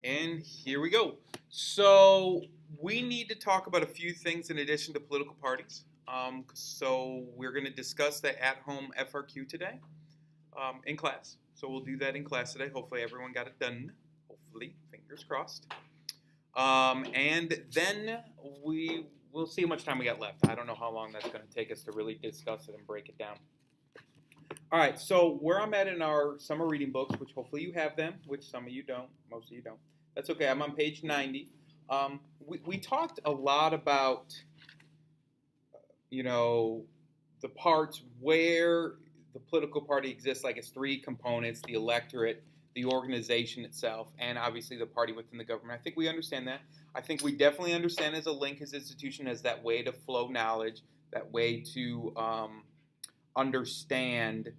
And here we go. So we need to talk about a few things in addition to political parties. So we're going to discuss the at-home FRQ today in class. So we'll do that in class today. Hopefully everyone got it done. Hopefully, fingers crossed. And then we'll see how much time we got left. I don't know how long that's going to take us to really discuss it and break it down. All right, so where I'm at in our summer reading books, which hopefully you have them, which some of you don't, most of you don't. That's okay, I'm on page 90. We talked a lot about, the parts where the political party exists, like its three components, the electorate, the organization itself, and obviously the party within the government. I think we understand that. I think we definitely understand as a link, as institution, as that way to flow knowledge, that way to understand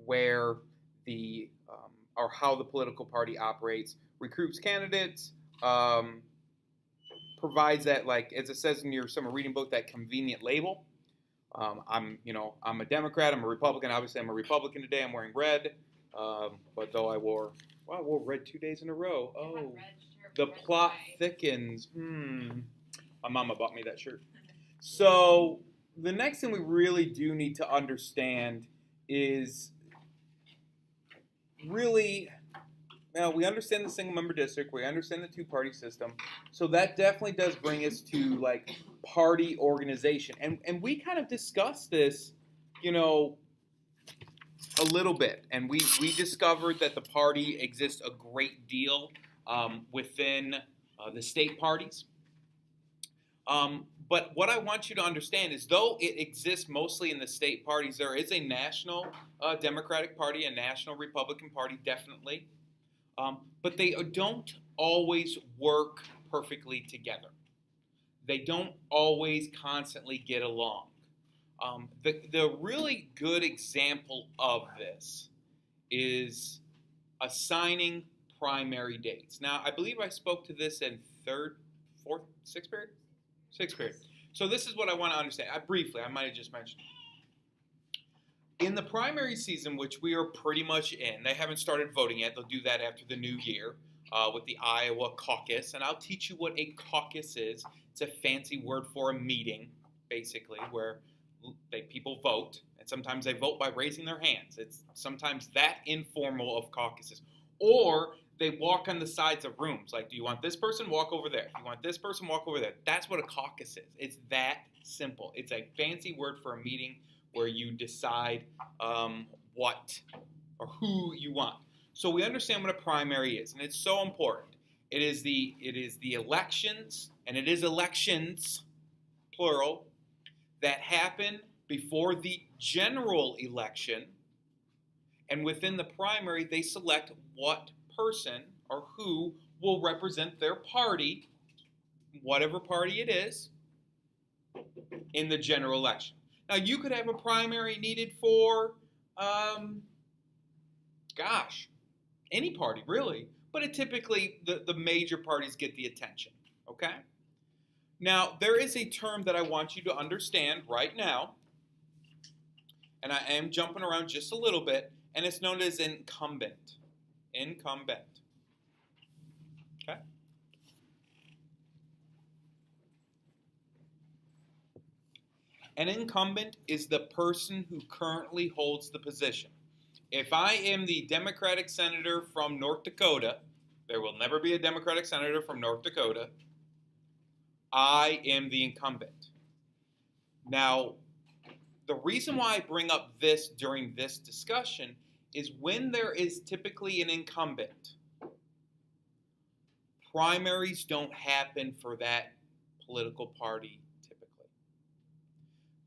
where the or how the political party operates, recruits candidates, provides that, like as it says in your summer reading book, that convenient label. I'm a Democrat, I'm a Republican. Obviously, I'm a Republican today. I'm wearing red, but though I wore red 2 days in a row. Oh, the plot thickens. My mama bought me that shirt. So the next thing we really do need to understand is really, now we understand the single member district, we understand the two-party system, so that definitely does bring us to like party organization, and we kind of discussed this, a little bit, and we discovered that the party exists a great deal within the state parties. But what I want you to understand is, though it exists mostly in the state parties, there is a national Democratic Party, a national Republican Party, definitely. But they don't always work perfectly together. They don't always constantly get along. The really good example of this is assigning primary dates. Now, I believe I spoke to this in third, fourth, sixth period? Sixth period. So this is what I want to understand. I might have just mentioned. In the primary season, which we are pretty much in, they haven't started voting yet. They'll do that after the new year with the Iowa caucus. And I'll teach you what a caucus is. It's a fancy word for a meeting, basically, where people vote. And sometimes they vote by raising their hands. It's sometimes that informal of caucuses. Or they walk on the sides of rooms. Like, do you want this person? Walk over there. Do you want this person? Walk over there. That's what a caucus is. It's that simple. It's a fancy word for a meeting where you decide what or who you want. So we understand what a primary is, and it's so important. It is the elections, and it is elections, plural, that happen before the general election, and within the primary, they select what person or who will represent their party, whatever party it is, in the general election. Now, you could have a primary needed for, any party, really. But it typically, the major parties get the attention, okay? Now, there is a term that I want you to understand right now, and I am jumping around just a little bit, and it's known as incumbent. Incumbent. Okay? An incumbent is the person who currently holds the position. If I am the Democratic senator from North Dakota, there will never be a Democratic senator from North Dakota. I am the incumbent. Now, the reason why I bring up this during this discussion is when there is typically an incumbent, primaries don't happen for that political party typically,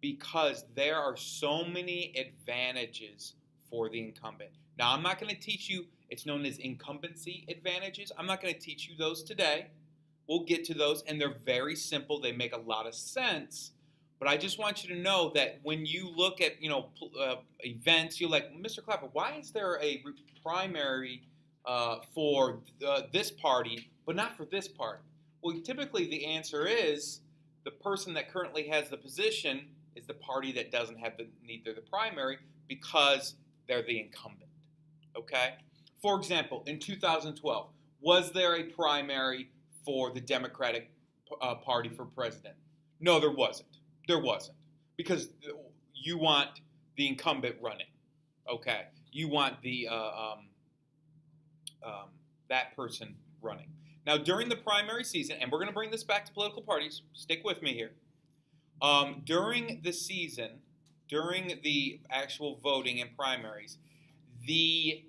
because there are so many advantages for the incumbent. Now, I'm not going to teach you, it's known as incumbency advantages. I'm not going to teach you those today. We'll get to those, and they're very simple. They make a lot of sense. But I just want you to know that when you look at, events, you're like, Mr. Clapper, why is there a primary for this party, but not for this party? Well, typically the answer is the person that currently has the position is the party that doesn't have neither the primary, because they're the incumbent. Okay? For example, in 2012, was there a primary for the Democratic Party for president? No, there wasn't. There wasn't. Because you want the incumbent running. Okay. You want that person running. Now, during the primary season, and we're going to bring this back to political parties, stick with me here. During the season, during the actual voting and primaries, the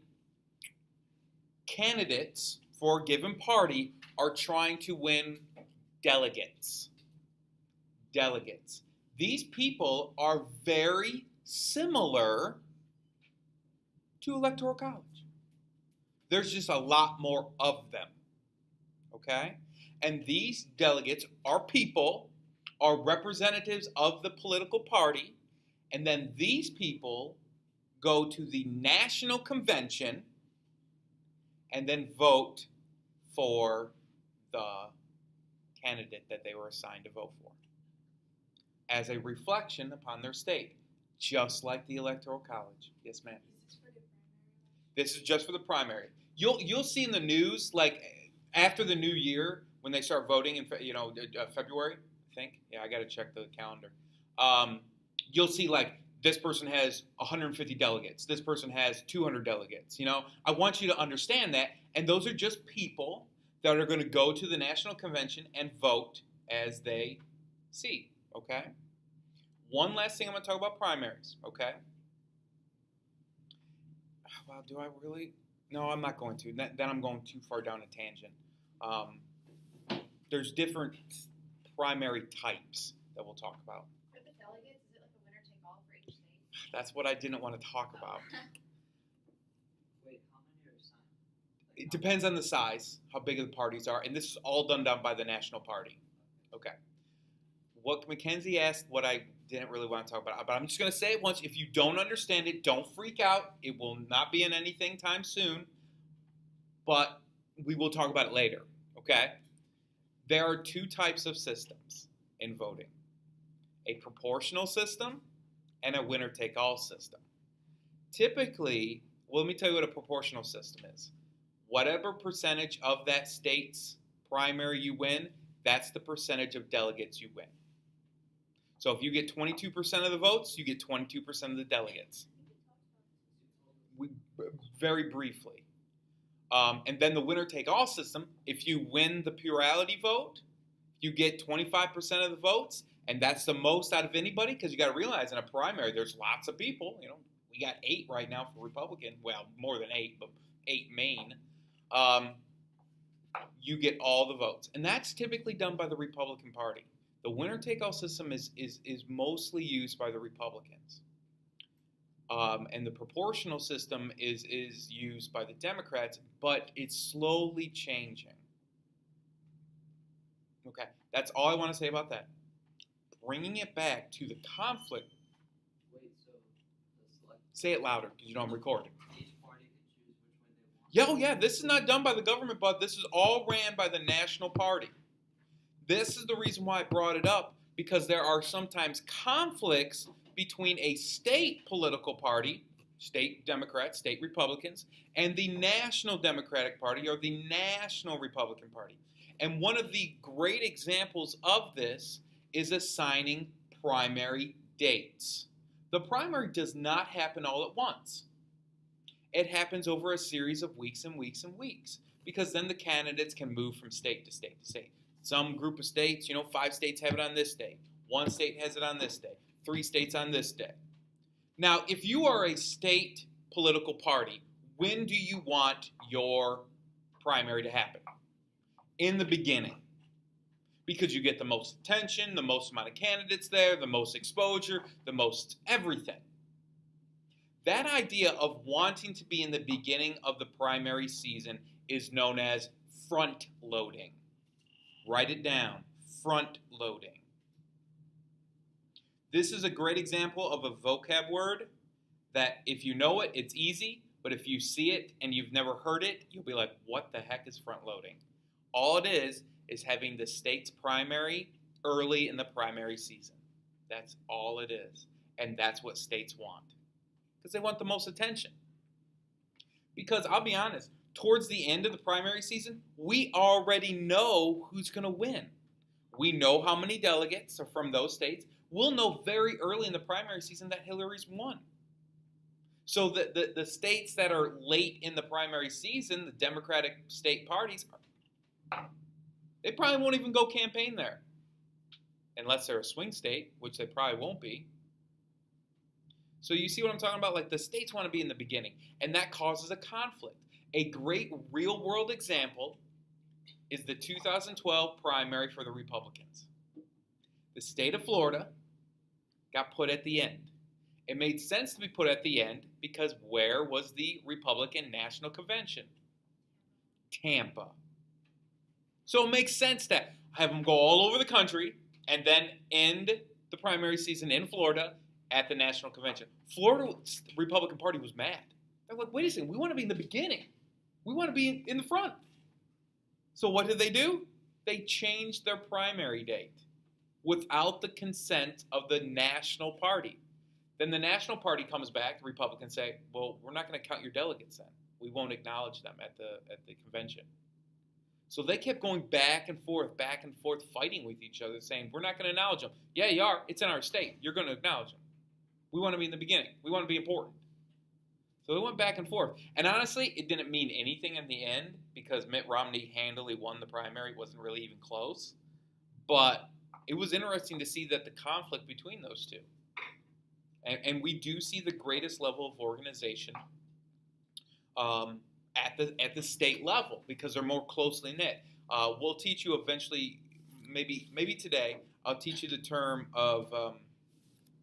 candidates for a given party are trying to win delegates. Delegates. These people are very similar to Electoral College. There's just a lot more of them. Okay? And these delegates are people, are representatives of the political party, and then these people go to the national convention and then vote for the candidate that they were assigned to vote for as a reflection upon their state, just like the Electoral College. Yes, ma'am. This is just for the primary. You'll see in the news, like after the new year, when they start voting in February, I think. Yeah, I got to check the calendar. You'll see like this person has 150 delegates. This person has 200 delegates. I want you to understand that, and those are just people that are going to go to the national convention and vote as they see. Okay. One last thing I'm going to talk about primaries. Okay. Well, do I really? No, I'm not going to. Then I'm going too far down a tangent. There's different primary types that we'll talk about. For the delegates, is it like a winner take all for each state? That's what I didn't want to talk about. Wait, how many are assigned? It depends on the size, how big the parties are, and this is all done by the national party. Okay. What Mackenzie asked, what I didn't really want to talk about, but I'm just going to say it once. If you don't understand it, don't freak out. It will not be in anything time soon, but we will talk about it later. Okay? There are two types of systems in voting: a proportional system and a winner-take-all system. Typically, well, let me tell you what a proportional system is. Whatever percentage of that state's primary you win, that's the percentage of delegates you win. So if you get 22% of the votes, you get 22% of the delegates. Very briefly. And then the winner-take-all system, if you win the plurality vote, you get 25% of the votes, and that's the most out of anybody, because you got to realize in a primary there's lots of people. We got 8 right now for Republican. Well, more than 8, but 8 main. You get all the votes, and that's typically done by the Republican Party. The winner-take-all system is mostly used by the Republicans. And the proportional system is used by the Democrats, but it's slowly changing. Okay, that's all I want to say about that. Bringing it back to the conflict. Wait, so the select Say it louder, because I'm recording. each party can choose which way they want? Yeah, this is not done by the government, but this is all ran by the national party. This is the reason why I brought it up, because there are sometimes conflicts between a state political party, state Democrats, state Republicans, and the National Democratic Party or the National Republican Party. And one of the great examples of this is assigning primary dates. The primary does not happen all at once. It happens over a series of weeks and weeks and weeks, because then the candidates can move from state to state to state. Some group of states, 5 states have it on this day. 1 state has it on this day. 3 states on this day. Now, if you are a state political party, when do you want your primary to happen? In the beginning. Because you get the most attention, the most amount of candidates there, the most exposure, the most everything. That idea of wanting to be in the beginning of the primary season is known as front loading. Write it down. Front loading. This is a great example of a vocab word that if you know it, it's easy, but if you see it and you've never heard it, you'll be like, what the heck is front loading? All it is having the state's primary early in the primary season. That's all it is. And that's what states want, because they want the most attention. Because I'll be honest, towards the end of the primary season, we already know who's going to win. We know how many delegates are from those states. We'll know very early in the primary season that Hillary's won. So the states that are late in the primary season, the Democratic state parties, they probably won't even go campaign there. Unless they're a swing state, which they probably won't be. So you see what I'm talking about? Like the states want to be in the beginning, and that causes a conflict. A great real-world example is the 2012 primary for the Republicans. The state of Florida got put at the end. It made sense to be put at the end because where was the Republican National Convention? Tampa. So it makes sense to have them go all over the country and then end the primary season in Florida at the National Convention. Florida Republican Party was mad. They're like, wait a second, we want to be in the beginning. We want to be in the front. So what did they do? They changed their primary date without the consent of the National Party. Then the National Party comes back, the Republicans say, well, we're not going to count your delegates then. We won't acknowledge them at the convention. So they kept going back and forth, fighting with each other, saying, we're not going to acknowledge them. Yeah, you are. It's in our state. You're going to acknowledge them. We want to be in the beginning. We want to be important. So they went back and forth. And honestly, it didn't mean anything in the end because Mitt Romney handily won the primary. It wasn't really even close. But it was interesting to see that the conflict between those two. And we do see the greatest level of organization at the state level because they're more closely knit. We'll teach you eventually, maybe today, I'll teach you the term of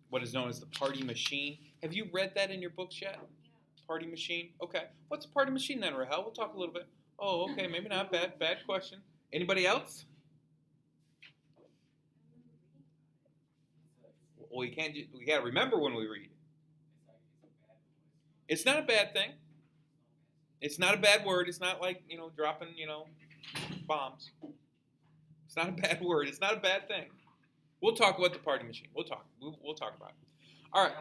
what is known as the party machine. Have you read that in your books yet? Party machine? Okay. What's a party machine then, Rahel? We'll talk a little bit. Oh, okay. Maybe not. Bad question. Anybody else? Well, we got to remember when we read. It's not a bad thing. It's not a bad word. It's not like, dropping, bombs. It's not a bad word. It's not a bad thing. We'll talk about the party machine. We'll talk about it. All right.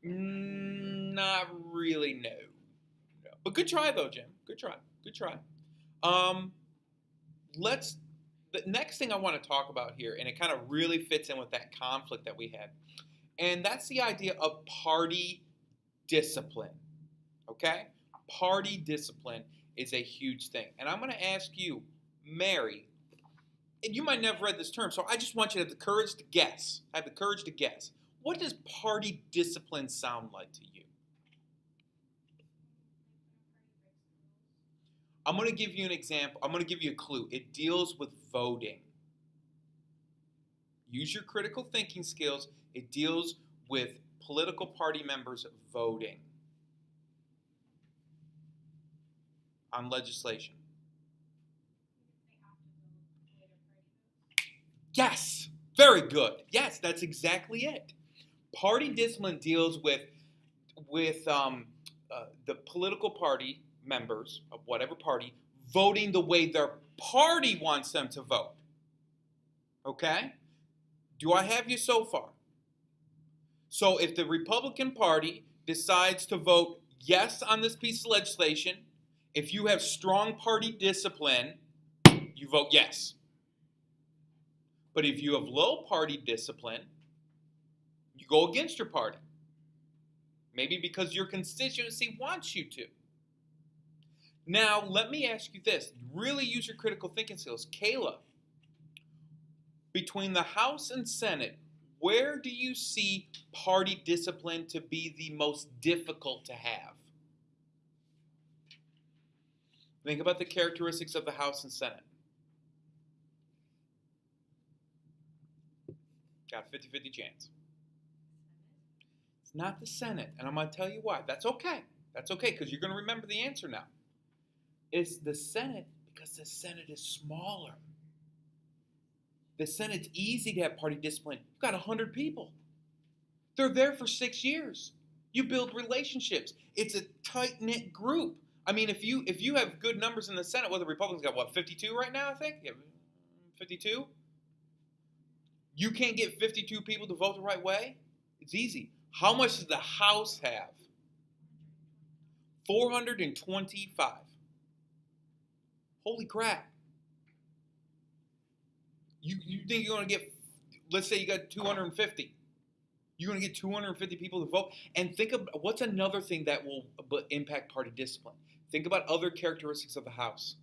Not really, no. But good try, though, Jim. Good try. The next thing I want to talk about here, and it kind of really fits in with that conflict that we had, and that's the idea of party discipline, okay? Party discipline is a huge thing. And I'm going to ask you, Mary, and you might never have read this term, so I just want you to have the courage to guess. What does party discipline sound like to you? I'm going to give you an example. I'm going to give you a clue. It deals with voting. Use your critical thinking skills. It deals with political party members voting on legislation. Yes, very good. Yes, that's exactly it. Party discipline deals with the political party members of whatever party voting the way their party wants them to vote. Okay? Do I have you so far? So if the Republican Party decides to vote yes on this piece of legislation, if you have strong party discipline, you vote yes. But if you have low party discipline, you go against your party. Maybe because your constituency wants you to. Now, let me ask you this. Really use your critical thinking skills. Kayla, between the House and Senate, where do you see party discipline to be the most difficult to have? Think about the characteristics of the House and Senate. Got a 50-50 chance. It's not the Senate, and I'm going to tell you why. That's okay. That's okay, because you're going to remember the answer now. It's the Senate because the Senate is smaller. The Senate's easy to have party discipline. You've got 100 people. They're there for 6 years. You build relationships. It's a tight-knit group. I mean, if you have good numbers in the Senate, well, the Republicans got, 52 right now, I think? Yeah, 52? You can't get 52 people to vote the right way? It's easy. How much does the House have? 425. Holy crap. You think you're going to get, let's say you got 250. You're going to get 250 people to vote. And think of what's another thing that will impact party discipline. Think about other characteristics of the House.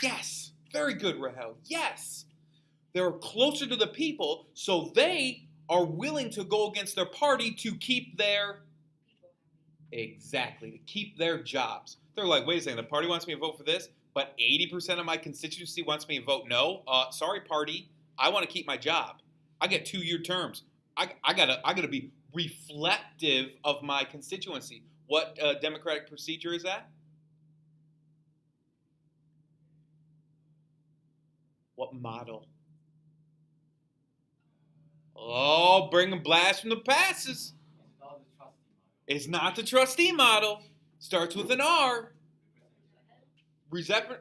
Yes. Very good, Rahel. Yes. They're closer to the people, so they are willing to go against their party to keep their... Exactly. To keep their jobs. They're like, wait a second, the party wants me to vote for this, but 80% of my constituency wants me to vote no. Sorry, party. I want to keep my job. I get 2-year terms. I gotta be reflective of my constituency. What democratic procedure is that? What model? Oh, bring a blast from the passes. It's not the trustee model. Starts with an R.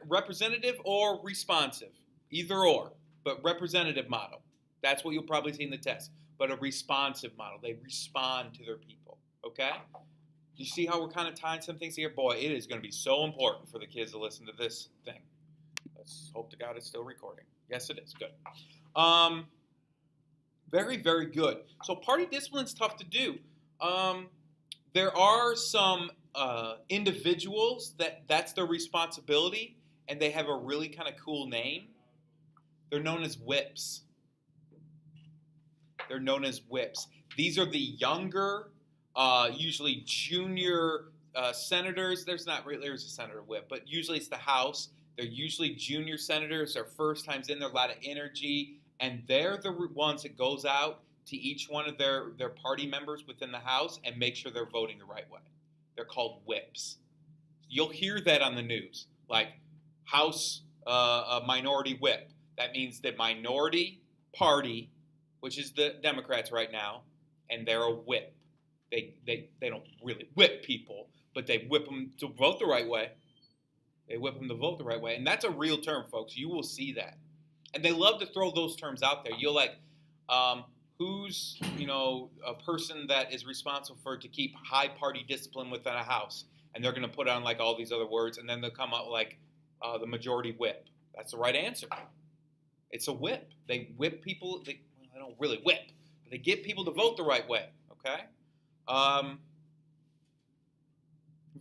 Representative or responsive. Either or. But representative model. That's what you'll probably see in the test. But a responsive model. They respond to their people. Okay? You see how we're kind of tying some things here? Boy, it is going to be so important for the kids to listen to this thing. Let's hope to God it's still recording. Yes, it is. Good. Very, very good. So party discipline's tough to do. There are some individuals that's their responsibility, and they have a really kind of cool name. They're known as whips. They're known as whips. These are the younger, usually junior senators. There's a senator whip, but usually it's the House. They're usually junior senators. Their first times in there, a lot of energy, and they're the ones that goes out to each one of their party members within the House and make sure they're voting the right way. They're called whips. You'll hear that on the news, like House minority whip. That means the minority party, which is the Democrats right now, and they're a whip. They don't really whip people, but they whip them to vote the right way. They whip them to vote the right way. And that's a real term, folks. You will see that. And they love to throw those terms out there. You'll like, who's, a person that is responsible to keep high party discipline within a house? And they're going to put on like all these other words, and then they'll come out like the majority whip. That's the right answer. It's a whip. They whip people. They don't really whip, but they get people to vote the right way. Okay?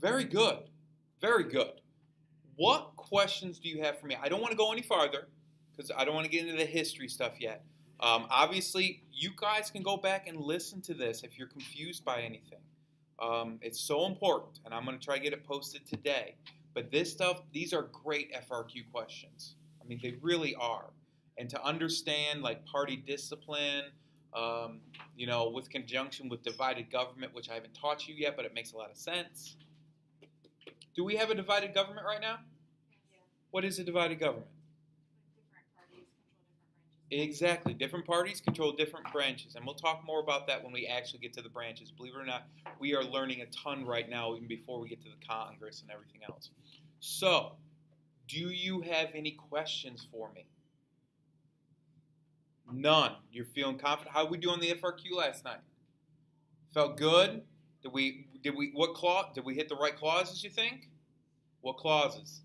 Very good. Very good. What questions do you have for me? I don't want to go any farther because I don't want to get into the history stuff yet. Obviously, you guys can go back and listen to this if you're confused by anything. It's so important, and I'm going to try to get it posted today. But this stuff, these are great FRQ questions. I mean, they really are. And to understand, like, party discipline, with conjunction with divided government, which I haven't taught you yet, but it makes a lot of sense. Do we have a divided government right now? Yeah. What is a divided government? Different parties control different branches. Exactly. Different parties control different branches. And we'll talk more about that when we actually get to the branches. Believe it or not, we are learning a ton right now, even before we get to the Congress and everything else. So, do you have any questions for me? None. You're feeling confident? How did we do on the FRQ last night? Felt good? Did we hit the right clauses, you think? What clauses?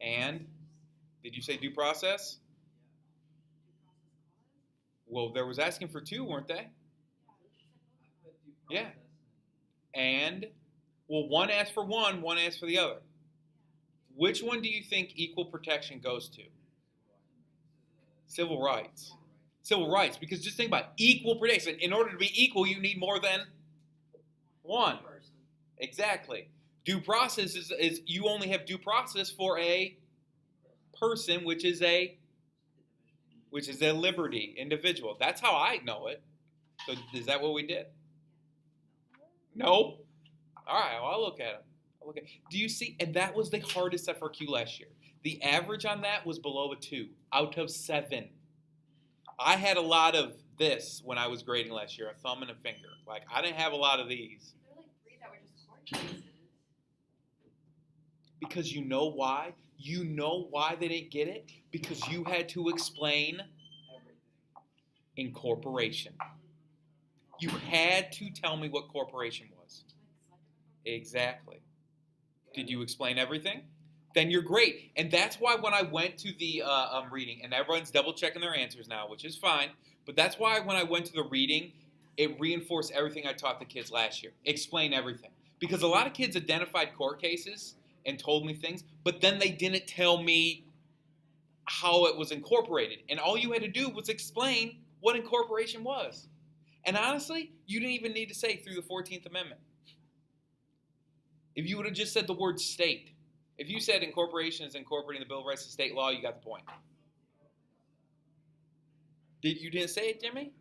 And? Did you say due process? Well, there was asking for 2, weren't they? Yeah. And? Well, one asked for one asked for the other. Which one do you think equal protection goes to? Civil rights. Civil rights, because just think about it. Equal protection. In order to be equal, you need more than one. Exactly. Due process is you only have due process for a person, which is a liberty, individual. That's how I know it. So is that what we did? No. All right. Well, I'll look at it. Do you see? And that was the hardest FRQ last year. The average on that was below a 2 out of 7. I had a lot of this when I was grading last year, a thumb and a finger. Like, I didn't have a lot of these. There were like 3 that were just court cases. Because you know why? You know why they didn't get it? Because you had to explain incorporation. You had to tell me what corporation was. Exactly. Did you explain everything? Then you're great. And that's why when I went to the reading, and everyone's double checking their answers now, which is fine, but that's why when I went to the reading, it reinforced everything I taught the kids last year. Explain everything. Because a lot of kids identified court cases and told me things, but then they didn't tell me how it was incorporated. And all you had to do was explain what incorporation was. And honestly, you didn't even need to say through the 14th Amendment. If you would have just said the word state, if you said incorporation is incorporating the Bill of Rights to state law, you got the point. You didn't say it, Jimmy?